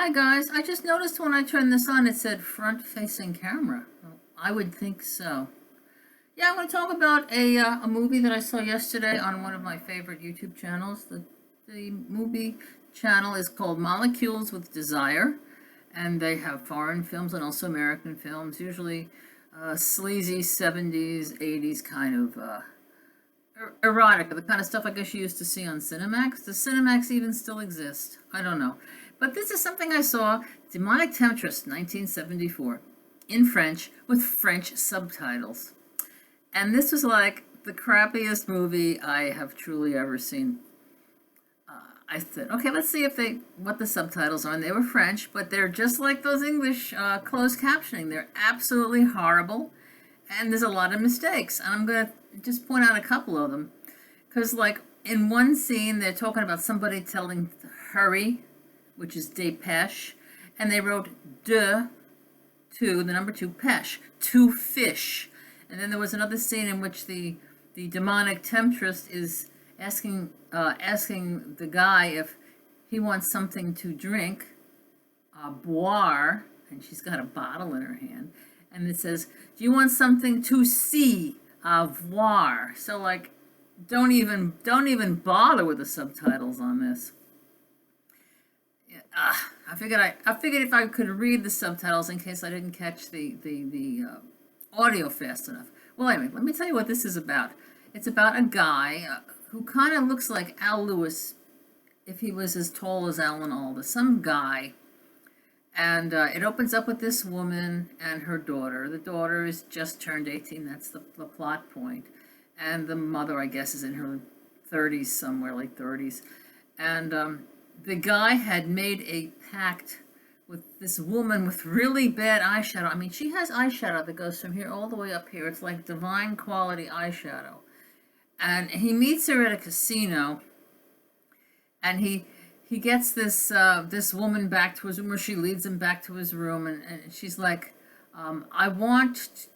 Hi guys, I just noticed when I turned this on it said front facing camera. Well, I would think so. Yeah, I'm going to talk about a movie that I saw yesterday on one of my favorite YouTube channels. The movie channel is called Molecules with Desire, and they have foreign films and also American films, usually sleazy 70s, 80s kind of erotica, the kind of stuff I guess you used to see on Cinemax. Does Cinemax even still exist? I don't know. But this is something I saw, Demonic Temptress, 1974, in French, with French subtitles. And this was like the crappiest movie I have truly ever seen. I said, okay, let's see what the subtitles are. And they were French, but they're just like those English closed captioning. They're absolutely horrible, and there's a lot of mistakes. And I'm going to just point out a couple of them. Because, like, in one scene, they're talking about somebody telling hurry, which is dépêche, and they wrote de, the number two, pêche, to fish. And then there was another scene in which the demonic temptress is asking the guy if he wants something to drink, boire, and she's got a bottle in her hand, and it says, "Do you want something to see, voir?" So like, don't even bother with the subtitles on this. I figured if I could read the subtitles in case I didn't catch the audio fast enough. Well, anyway, let me tell you what this is about. It's about a guy who kind of looks like Al Lewis if he was as tall as Alan Alda, some guy. And it opens up with this woman and her daughter. The daughter is just turned 18. That's the plot point. And the mother, I guess, is in her 30s somewhere, late 30s. And the guy had made a pact with this woman with really bad eyeshadow. I mean, she has eyeshadow that goes from here all the way up here. It's like divine quality eyeshadow. And he meets her at a casino, and he gets this woman back to his room, or she leads him back to his room, and she's like, I want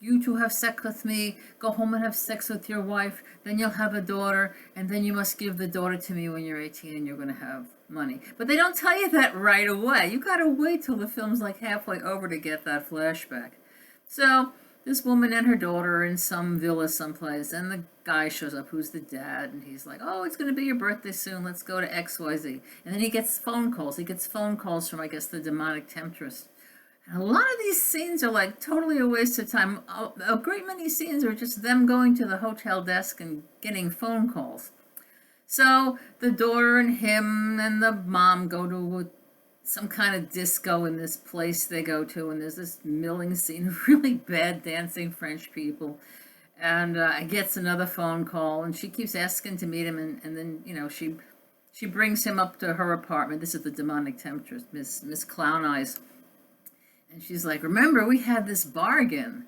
you to have sex with me, go home and have sex with your wife, then you'll have a daughter, and then you must give the daughter to me when you're 18 and you're going to have money. But they don't tell you that right away. You got to wait till the film's like halfway over to get that flashback. So this woman and her daughter are in some villa someplace, and the guy shows up who's the dad, and he's like, oh, it's going to be your birthday soon, let's go to XYZ. And then he gets phone calls. He gets phone calls from, I guess, the demonic temptress. And a lot of these scenes are like totally a waste of time. A great many scenes are just them going to the hotel desk and getting phone calls. So the daughter and him and the mom go to some kind of disco in this place they go to, and there's this milling scene of really bad dancing French people. And gets another phone call, and she keeps asking to meet him, and then, you know, she brings him up to her apartment. This is the demonic temptress, Miss Clown Eyes. And she's like, remember, we had this bargain.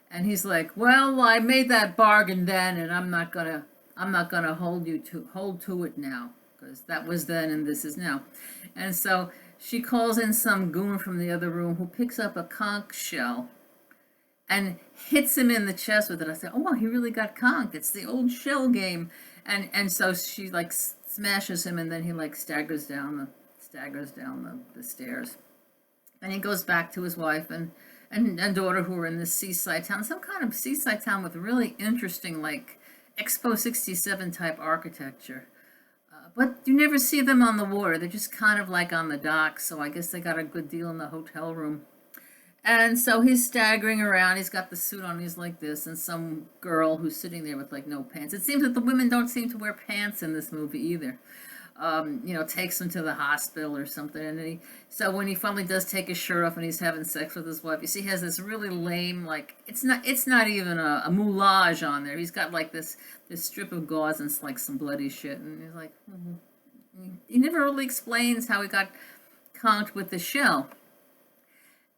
And he's like, well, I made that bargain then, and I'm not gonna hold to it now, because that was then and this is now. And so she calls in some goon from the other room who picks up a conch shell and hits him in the chest with it. I said, oh, he really got conked. It's the old shell game. And so she like smashes him, and then he like staggers down the stairs. And he goes back to his wife and daughter, who are in this seaside town, some kind of seaside town with really interesting, like, Expo 67 type architecture. But you never see them on the water. They're just kind of like on the docks, so I guess they got a good deal in the hotel room. And so he's staggering around. He's got the suit on. He's like this, and some girl who's sitting there with, like, no pants. It seems that the women don't seem to wear pants in this movie either. Takes him to the hospital or something. And so when he finally does take his shirt off and he's having sex with his wife, you see he has this really lame, like, it's not even a moulage on there. He's got like this strip of gauze and it's like some bloody shit. And he's like, he never really explains how he got conked with the shell.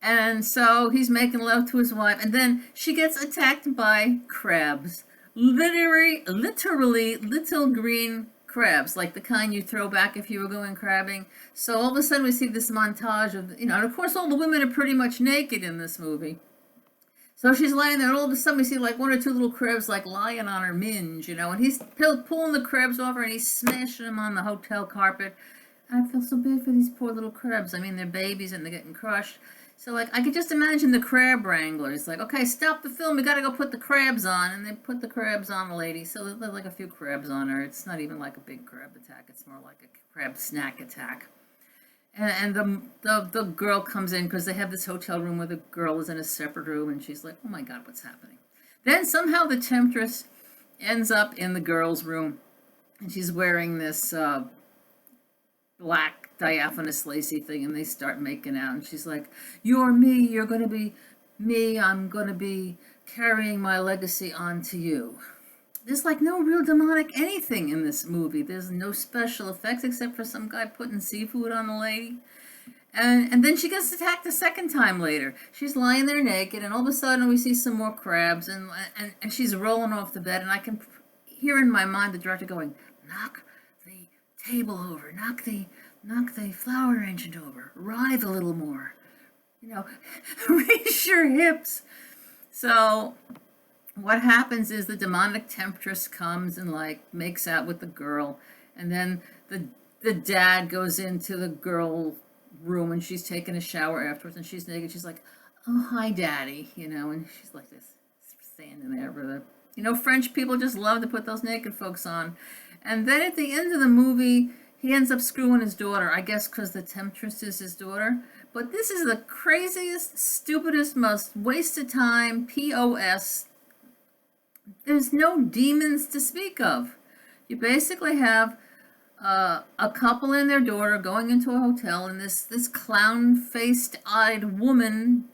And so he's making love to his wife, and then she gets attacked by crabs. Literally little green crabs, like the kind you throw back if you were going crabbing. So all of a sudden we see this montage of, and of course all the women are pretty much naked in this movie. So she's lying there, and all of a sudden we see like one or two little crabs like lying on her minge, and he's pulling the crabs off her, and he's smashing them on the hotel carpet. I feel so bad for these poor little crabs. I mean, they're babies and they're getting crushed. So, like, I could just imagine the crab wranglers, like, okay, stop the film, we gotta go put the crabs on. And they put the crabs on the lady. So there's like a few crabs on her. It's not even like a big crab attack, it's more like a crab snack attack. And the girl comes in because they have this hotel room where the girl is in a separate room, and she's like, oh my God, what's happening? Then somehow the temptress ends up in the girl's room, and she's wearing this black diaphanous lacy thing, and they start making out, and she's like, you're me, you're gonna be me, I'm gonna be carrying my legacy on to you. There's like no real demonic anything in this movie. There's no special effects except for some guy putting seafood on the lady. And then she gets attacked a second time later. She's lying there naked, and all of a sudden we see some more crabs, and she's rolling off the bed, and I can hear in my mind the director going, knock the table over, knock the flower arrangement over, writhe a little more, raise your hips. So what happens is the demonic temptress comes and like makes out with the girl, and then the dad goes into the girl room, and she's taking a shower afterwards, and she's naked. She's like, oh, hi daddy, and she's like this, standing there with her. French people just love to put those naked folks on. And then at the end of the movie, he ends up screwing his daughter, I guess because the temptress is his daughter. But this is the craziest, stupidest, most wasted time POS. There's no demons to speak of. You basically have a couple and their daughter going into a hotel, and this clown-faced eyed woman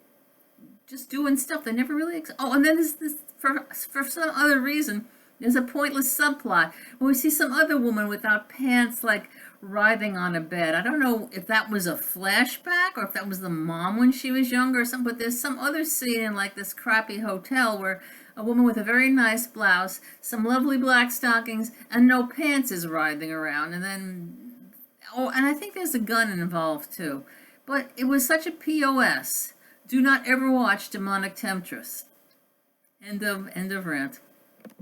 just doing stuff they never really and then there's this, for some other reason, there's a pointless subplot where we see some other woman without pants, like writhing on a bed. I don't know if that was a flashback or if that was the mom when she was younger or something, but there's some other scene in like this crappy hotel where a woman with a very nice blouse, some lovely black stockings, and no pants is writhing around. And then, and I think there's a gun involved too. But it was such a POS. Do not ever watch Demonic Temptress. End of rant.